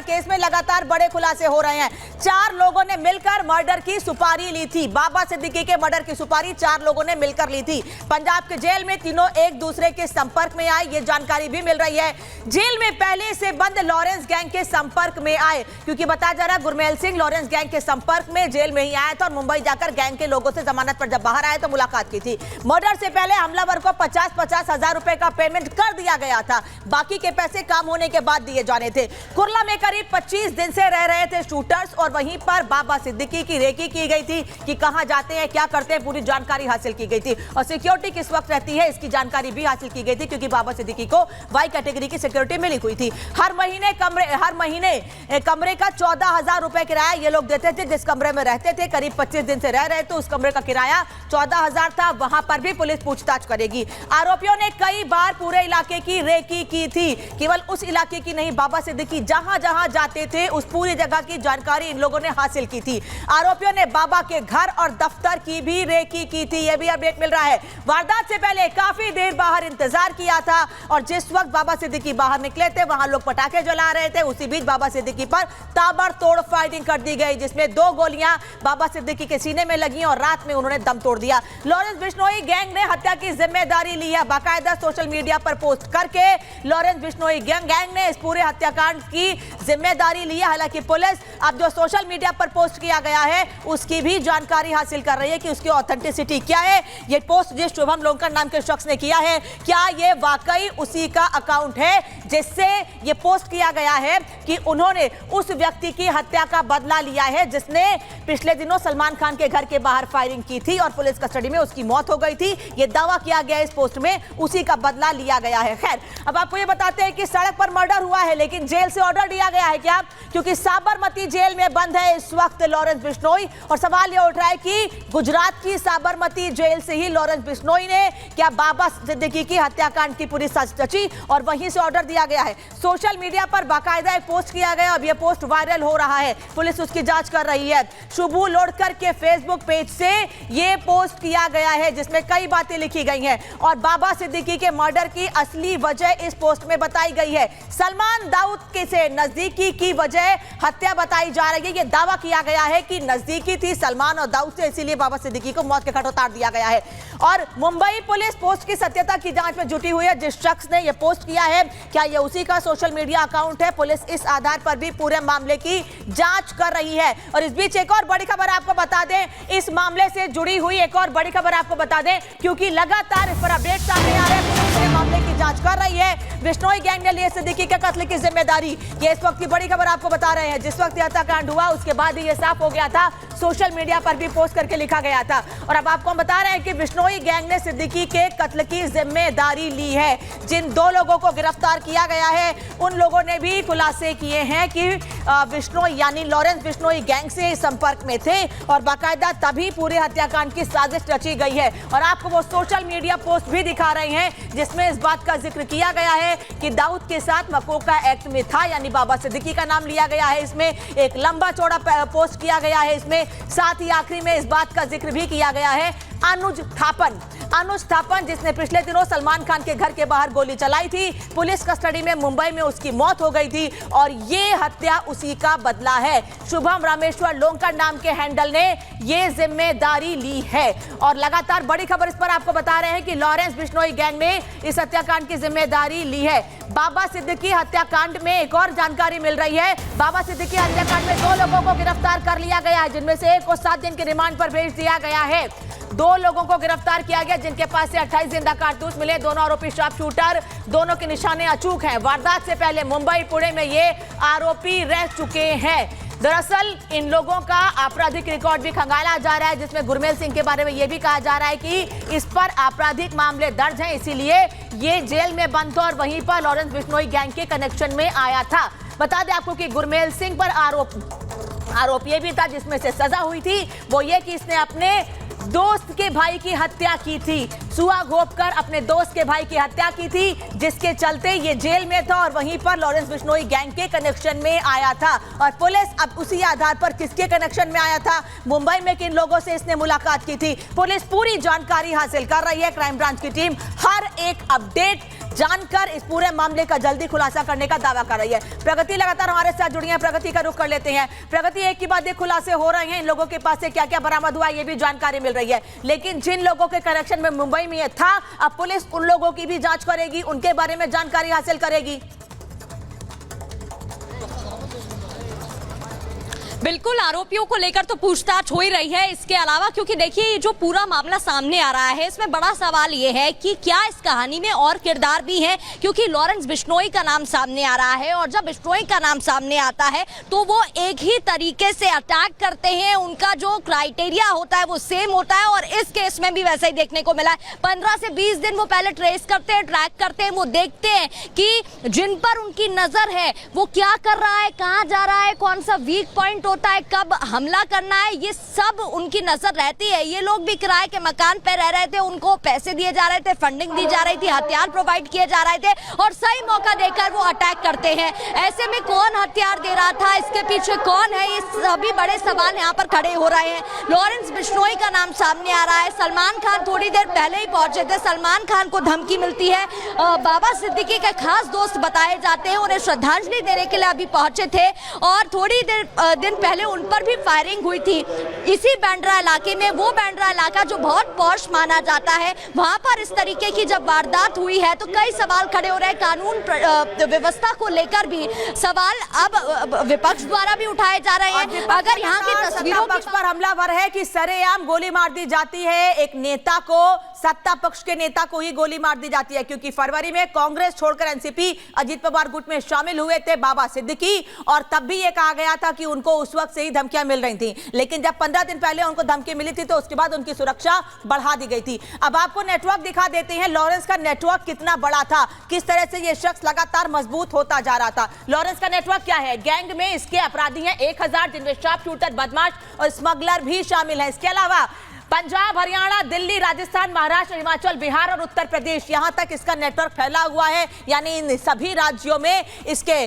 Case में लगातार बड़े खुलासे हो रहे हैं। 4 लोगों ने मिलकर मर्डर की सुपारी ली थी। बाबा सिद्दीकी के मर्डर की सुपारी 4 लोगों ने मिलकर ली थी। पंजाब के जेल में तीनों एक दूसरे के संपर्क में आए, ये जानकारी भी मिल रही है। जेल में पहले से बंद लॉरेंस गैंग के संपर्क में आए, क्योंकि बताया जा रहा है गुरमेल सिंह लॉरेंस गैंग के संपर्क में जेल में ही आया था और मुंबई जाकर गैंग के लोगों से जमानत पर जब बाहर आए तो मुलाकात की थी। मर्डर से पहले हमलावर को 50-50 हजार रुपए का पेमेंट कर दिया गया था। बाकी के पैसे काम होने के बाद दिए जाने थे। कुर्ला में करीब 25 दिन से रह रहे थे शूटर्स और वहीं पर बाबा सिद्दीकी की रेकी की गई थी कि कहां जाते हैं, क्या करते हैं, पूरी जानकारी हासिल की गई थी और सिक्योरिटी किस वक्त रहती है इसकी जानकारी भी हासिल की गई थी, क्योंकि बाबा सिद्दीकी को वाई कैटेगरी की सिक्योरिटी मिली हुई थी। हर महीने कमरे का 14,000 रुपए किराया ये लोग देते थे। जिस कमरे में रहते थे करीब 25 दिन से रह रहे थे, उस कमरे का किराया 14,000 था। वहां पर भी पुलिस पूछताछ करेगी। आरोपियों ने कई बार पूरे इलाके की रेकी की थी, केवल उस इलाके की नहीं, बाबा सिद्दीकी जहां जहां जाते थे उस पूरी जगह की जानकारी इन लोगों ने हासिल की थी। आरोपियों ने बाबा के घर और दफ्तर की भी रेकी की थी, यह भी अपडेट मिल रहा है। वारदात से पहले काफी देर बाहर इंतजार किया था और जिस वक्त बाबा सिद्दीकी बाहर निकले थे वहां लोग पटाखे जला रहे थे। उसी बीच बाबा सिद्दीकी पर ताबड़तोड़ फायरिंग कर दी गई, जिसमें 2 गोलियां बाबा सिद्दीकी के सीने में लगी और रात में उन्होंने दम तोड़ दिया। लॉरेंस बिश्नोई गैंग ने हत्या की जिम्मेदारी ली है। बाकायदा सोशल मीडिया पर पोस्ट करके लॉरेंस बिश्नोई गैंग ने इस पूरे हत्याकांड की जिम्मेदारी ली है। हालांकि पुलिस अब जो सोशल मीडिया पर पोस्ट किया गया है उसकी भी जानकारी हासिल कर रही है कि उसकी ऑथेंटिसिटी क्या है। ये पोस्ट जिस शुभम लोंकर नाम के शख्स ने किया है, क्या ये वाकई उसी का अकाउंट है जिससे ये पोस्ट किया गया है कि उन्होंने उस व्यक्ति की हत्या का बदला लिया है जिसने पिछले दिनों सलमान खान के घर के बाहर फायरिंग की थी और पुलिस कस्टडी में उसकी मौत हो गई थी। ये दावा किया गया इस पोस्ट में उसी का बदला लिया गया है। खैर, अब आपको ये बताते हैं कि सड़क पर मर्डर हुआ है लेकिन जेल से ऑर्डर दिया गया है क्या, क्योंकि साबरमती जेल में बंद है इस वक्त लॉरेंस बिश्नोई और सवाल ये उठ रहा है कि गुजरात की साबरमती जेल से ही लॉरेंस बिश्नोई ने क्या बाबा सिद्दीकी की हत्याकांड की पूरी साजिश रची और वहीं से ऑर्डर दिया गया है। सोशल मीडिया पर बाकायदा एक पोस्ट किया गया, अब यह पोस्ट वायरल हो रहा है, पुलिस उसकी जांच कर रही है। शुभू लोडकर के फेसबुक पेज से यह पोस्ट किया गया है जिसमें कई बातें लिखी गई हैं और बाबा सिद्दीकी के मर्डर की असली वजह इस पोस्ट में बताई गई है। सलमान दाऊद के से नजदीकी की वजह हत्या बताई जा रही है। यह दावा किया गया है कि नजदीकी थी सलमान और दाऊद से, इसीलिए बाबा सिद्दीकी को मौत के घाट उतार दिया गया है। और मुंबई पुलिस पोस्ट की सत्यता की जांच में जुटी हुई है। जिस शख्स ने यह पोस्ट किया है क्या यह उसी का सोशल मीडिया अकाउंट है, पुलिस इस आधार पर भी पूरे मामले की जांच कर रही है। और इस बीच एक और बड़ी खबर आपको बता दें, इस मामले से जुड़ी हुई एक और बड़ी खबर आपको बता दें, क्योंकि लगातार इस पर अपडेट सामने आ रहे हैं। पुलिस इस मामले की जांच कर रही है। बिश्नोई गैंग ने लिए सिद्दीकी के कत्ल की जिम्मेदारी, ये इस वक्त की बड़ी खबर आपको बता रहे हैं। जिस वक्त हत्याकांड हुआ उसके बाद ही यह साफ हो गया था, सोशल मीडिया पर भी पोस्ट करके लिखा गया था। और अब आपको हम बता रहे हैं कि बिश्नोई गैंग ने सिद्दीकी के कत्ल की जिम्मेदारी ली है। जिन 2 लोगों को गिरफ्तार किया गया है उन लोगों ने भी खुलासे किए हैं कि बिश्नोई यानी लॉरेंस बिश्नोई गैंग से संपर्क में थे और बाकायदा तभी पूरे हत्याकांड की साजिश रची गई है। और आपको वो सोशल मीडिया पोस्ट भी दिखा रहे हैं जिसमें इस बात का जिक्र किया गया है कि दाऊद के साथ मकोका एक्ट में था, यानी बाबा सिद्दीकी का नाम लिया गया है। इसमें एक लंबा चौड़ा पोस्ट किया गया है इसमें, साथ ही आखिरी में इस बात का जिक्र भी किया गया है अनुज थापन जिसने पिछले दिनों सलमान खान के घर के बाहर गोली चलाई थी, पुलिस कस्टडी में मुंबई में उसकी मौत हो गई थी और ये हत्या उसी का बदला है। शुभम रामेश्वर लोंकर नाम के हैंडल ने ये जिम्मेदारी ली है और लगातार बड़ी खबर इस पर आपको बता रहे हैं कि लॉरेंस बिश्नोई गैंग ने इस हत्याकांड की जिम्मेदारी ली है। बाबा सिद्दीकी हत्याकांड में एक और जानकारी मिल रही है। बाबा सिद्दीकी हत्याकांड में 2 लोगों को गिरफ्तार कर लिया गया है, जिनमें से एक को 7 दिन के रिमांड पर भेज दिया गया है। 2 लोगों को गिरफ्तार किया गया जिनके पास से 28 जिंदा कारतूस मिले। दोनों आरोपी शार्प शूटर, दोनों के निशाने अचूक हैं। वारदात से पहले मुंबई पुणे में ये आरोपी रह चुके हैं। दरअसल इन लोगों का आपराधिक रिकॉर्ड भी खंगाला जा रहा है, जिसमें गुरमेल सिंह के बारे में यह भी कहा जा रहा है कि इस पर आपराधिक मामले दर्ज हैं, इसीलिए ये जेल में बंद था और वहीं पर लॉरेंस बिश्नोई गैंग के कनेक्शन में आया था। बता दें आपको कि गुरमेल सिंह पर आरोप ये भी था जिसमें से सजा हुई थी, वो ये कि इसने अपने दोस्त के भाई की हत्या की थी। सुआ घोंपकर अपने दोस्त के भाई की हत्या की थी, जिसके चलते ये जेल में था और वहीं पर लॉरेंस बिश्नोई गैंग के कनेक्शन में आया था। और पुलिस अब उसी आधार पर किसके कनेक्शन में आया था, मुंबई में किन लोगों से इसने मुलाकात की थी, पुलिस पूरी जानकारी हासिल कर रही है। क्राइम ब्रांच की टीम हर एक अपडेट जानकर इस पूरे मामले का जल्दी खुलासा करने का दावा कर रही है। प्रगति लगातार हमारे साथ जुड़ी है, प्रगति का रुख कर लेते हैं। प्रगति, एक के बाद एक खुलासे हो रहे हैं, इन लोगों के पास से क्या क्या बरामद हुआ ये भी जानकारी मिल रही है, लेकिन जिन लोगों के कनेक्शन में मुंबई में ये था, अब पुलिस उन लोगों की भी जांच करेगी, उनके बारे में जानकारी हासिल करेगी। बिल्कुल, आरोपियों को लेकर तो पूछताछ हो ही रही है। इसके अलावा क्योंकि देखिए ये जो पूरा मामला सामने आ रहा है, इसमें बड़ा सवाल ये है कि क्या इस कहानी में और किरदार भी हैं, क्योंकि लॉरेंस बिश्नोई का नाम सामने आ रहा है और जब बिश्नोई का नाम सामने आता है तो वो एक ही तरीके से अटैक करते हैं, उनका जो क्राइटेरिया होता है वो सेम होता है और इस केस में भी वैसा ही देखने को मिला है। 15 से 20 दिन वो पहले ट्रेस करते हैं, ट्रैक करते हैं, वो देखते हैं कि जिन पर उनकी नजर है वो क्या कर रहा है, कहाँ जा रहा है, कौन सा वीक पॉइंट होता है, कब हमला करना है, ये सब उनकी नजर रहती है। ये लोग भी किराए के मकान पे रह रहे थे, उनको पैसे दिए जा रहे थे, फंडिंग दी जा रही थी, हथियार प्रोवाइड किए जा रहे थे और सही मौका देकर वो अटैक करते हैं। ऐसे में कौन हथियार दे रहा था, इसके पीछे कौन है, ये सभी बड़े सवाल यहाँ पर खड़े हो रहे हैं। लॉरेंस बिश्नोई का नाम सामने आ रहा है। सलमान खान थोड़ी देर पहले ही पहुंचे थे, सलमान खान को धमकी मिलती है। बाबा सिद्दीकी के खास दोस्त बताए जाते हैं, उन्हें श्रद्धांजलि देने के लिए अभी पहुंचे थे और थोड़ी दिन पहले उन पर भी फायरिंग हुई थी इसी बांद्रा इलाके में। वो बांद्रा इलाका जो बहुत पॉश माना जाता है, वहां पर इस तरीके की जब वारदात हुई है तो कई सवाल खड़े हो रहे हैं। कानून व्यवस्था को लेकर भी सवाल अब विपक्ष द्वारा भी उठाए जा रहे हैं। अगर यहाँ की तस्वीरों पक्ष पर हमलावर है कि सरेआम गोली मार दी जाती है, एक नेता को, सत्ता पक्ष के नेता को ही गोली मार दी जाती है, क्योंकि फरवरी में कांग्रेस छोड़कर एनसीपी अजीत पवार गुट में शामिल हुए थे बाबा सिद्दीकी और तब भी ये कहा गया था कि उनको उस वक्त से ही धमकियां मिल रही थी, लेकिन जब 15 दिन पहले उनको धमकी मिली थी तो उसके बाद उनकी सुरक्षा बढ़ा दी गई थी। अब आपको नेटवर्क दिखा देते हैं, लॉरेंस का नेटवर्क कितना बड़ा था, किस तरह से ये शख्स लगातार मजबूत होता जा रहा था। लॉरेंस का नेटवर्क क्या है? गैंग में इसके अपराधी हैं 1000, जिनमें शार्प शूटर, बदमाश और स्मगलर भी शामिल है। इसके अलावा पंजाब, हरियाणा, दिल्ली, राजस्थान, महाराष्ट्र, हिमाचल, बिहार और उत्तर प्रदेश, यहां तक इसका नेटवर्क फैला हुआ है, यानी इन सभी राज्यों में इसके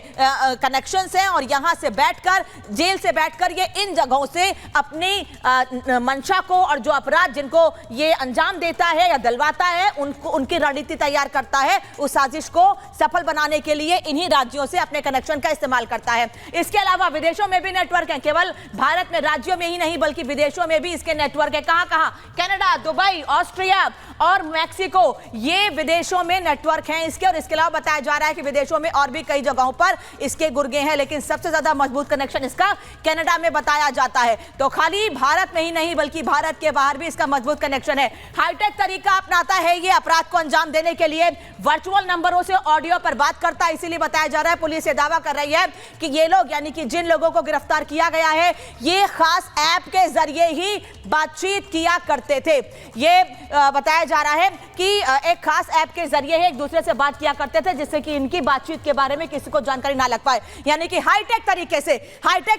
कनेक्शंस हैं और यहां से बैठकर, जेल से बैठकर ये इन जगहों से अपनी मंशा को और जो अपराध जिनको ये अंजाम देता है या दिलवाता है उनकी रणनीति तैयार करता है, उस साजिश को सफल बनाने के लिए इन्हीं राज्यों से अपने कनेक्शन का इस्तेमाल करता है। इसके अलावा विदेशों में भी नेटवर्क है, केवल भारत में राज्यों में ही नहीं बल्कि विदेशों में भी इसके नेटवर्क है। कहां कनाडा, दुबई, ऑस्ट्रिया और मैक्सिको, ये विदेशों में नेटवर्क हैं इसके। और इसके अलावा बताया जा रहा है कि विदेशों में और भी कई जगहों पर इसके गुर्गे हैं, लेकिन सबसे ज्यादा मजबूत कनेक्शन इसका कनाडा में बताया जाता है। तो खाली भारत में ही नहीं बल्कि भारत के बाहर भी इसका मजबूत कनेक्शन है। हाईटेक तरीका अपनाता है ये अपराध को अंजाम देने के लिए, वर्चुअल नंबरों से ऑडियो पर बात करता है, इसीलिए बताया जा रहा है, पुलिस ये दावा कर रही है कि ये लोग, यानी कि जिन लोगों को गिरफ्तार किया गया है, ये खास ऐप के जरिए ही बातचीत किया करते थे। ये बताया जा रहा है कि एक खास ऐप के जरिए एक दूसरे से बात किया करते थे, जिससे कि इनकी बातचीत के बारे में किसी को जानकारी ना लग पाए, यानी कि हाईटेक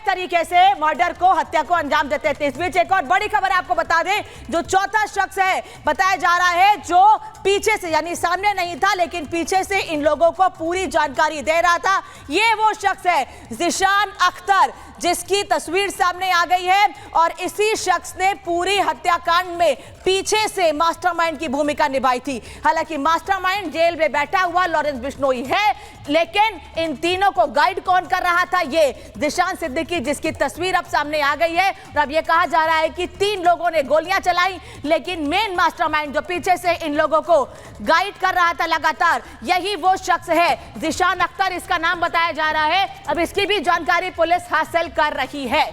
तरीके से मर्डर को, हत्या को अंजाम देते थे। इस बीच एक और बड़ी खबर आपको बता दें, जो चौथा शख्स है बताया जा रहा है, जो पीछे से, यानी सामने नहीं था लेकिन पीछे से इन लोगों को पूरी जानकारी दे रहा था, ये वो शख्स है ज़ीशान अख्तर, जिसकी तस्वीर सामने आ गई है और इसी शख्स ने पूरी हत्याकांड में पीछे से मास्टरमाइंड की भूमिका निभाई थी। हालांकि मास्टरमाइंड जेल में बैठा हुआ लॉरेंस बिश्नोई है, लेकिन इन तीनों को गाइड कौन कर रहा था? ये ज़ीशान सिद्दीकी, जिसकी तस्वीर अब सामने आ गई है। और अब ये कहा जा रहा है कि 3 लोगों ने गोलियां चलाई, लेकिन मेन मास्टरमाइंड जो पीछे से इन लोगों को गाइड कर रहा था लगातार, यही वो शख्स है, ज़ीशान अख्तर इसका नाम बताया जा रहा है। अब इसकी भी जानकारी पुलिस हासिल कर रही है।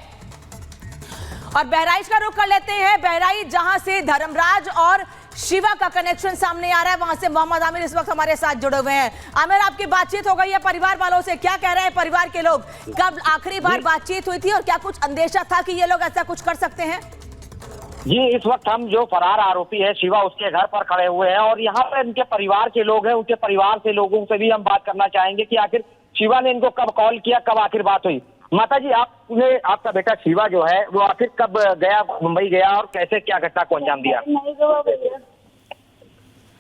और बहराइच का रुख कर लेते हैं। बहराइच, जहां से धर्मराज और शिवा का कनेक्शन सामने आ रहा है, वहां से मोहम्मद आमिर इस वक्त हमारे साथ जुड़े हुए हैं। आमिर, आपकी बातचीत हो गई है परिवार वालों से, क्या कह रहे हैं परिवार के लोग? कब आखिरी बार बातचीत हुई थी और क्या कुछ अंदेशा था कि ये लोग ऐसा कुछ कर सकते हैं? जी, इस वक्त हम जो फरार आरोपी है शिवा, उसके घर पर खड़े हुए हैं और यहाँ पर इनके परिवार के लोग हैं, उनके परिवार से लोगों से भी हम बात करना चाहेंगे कि आखिर शिवा ने इनको कब कॉल किया, कब आखिर बात हुई। माता जी, आपका बेटा शिवा जो है वो आखिर कब गया, मुंबई गया और कैसे, क्या घटना को अंजाम दिया?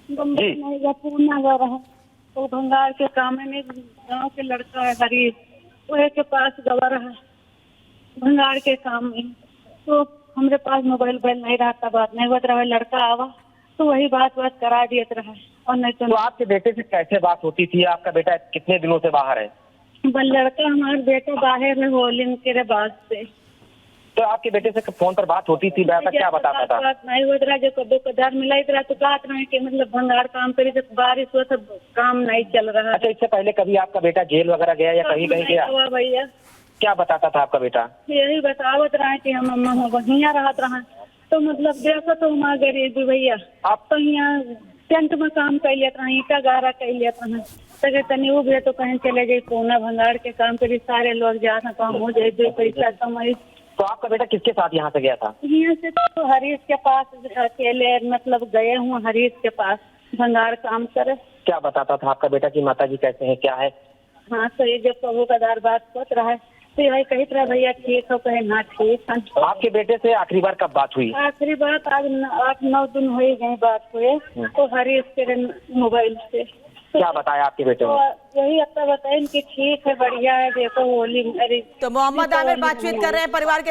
जी, पूना जा रहा है तो भंगार के काम में गांव के लड़का है गरीब, वह के पास गवा रहा है भंगार के काम में। तो हमारे पास मोबाइल नहीं रहा था, बात नहीं बत रहा है। लड़का आवा तो वही बात करा दिए रहा और नहीं तो आपके बेटे से कैसे बात होती थी? आपका बेटा कितने दिनों से बाहर है? लड़का हमारा बेटा बाहर है होलिंग के बाद से। तो आपके बेटे से फोन पर बात होती थी? बेटा क्या बताता था? बात नहीं होता रहा, जो कभी कदार मिला रहा तो कहते रहे कि मतलब भंगार काम करी, जब बारिश हुआ सब काम नहीं चल रहा। अच्छा, इससे पहले कभी आपका बेटा जेल वगैरह गया या कहीं गया? भैया क्या बताता था आपका बेटा? यही बतावत रहा कि हम अम्मा वहीं रहत रहा, तो मतलब देखो तो हमारा गरीबी भैया। आप तो यहाँ टेंट में काम कर लेते रहे, ईटा गारा कर लेते रहे, तो तनी वो भी तो कहीं चले गए पूना भंगार के काम करी, सारे लोग जाना काम हो जाए, दो पैसा कमाई। तो आपका बेटा किसके साथ यहाँ से गया था? यहाँ से तो हरीश के पास अकेले मतलब गए हुए, हरीश के पास भंगार काम करे। क्या बताता था आपका बेटा की माता जी कैसे है, क्या है? हाँ, तो ये जब कबू कदार बात कर रहा है तो यही कही तरह भैया ठीक हो, कहे ना ठीक है। आपके बेटे से आखिरी बार कब बात हुई? आखिरी बात आज 8-9 दिन हो गई बात हुए, तो हरीश के मोबाइल से। क्या बताया आपके बेटे ने? तो यही अब बताए कि ठीक है, बढ़िया है, देखो होली। तो मोहम्मद आमिर बातचीत कर रहे हैं परिवार के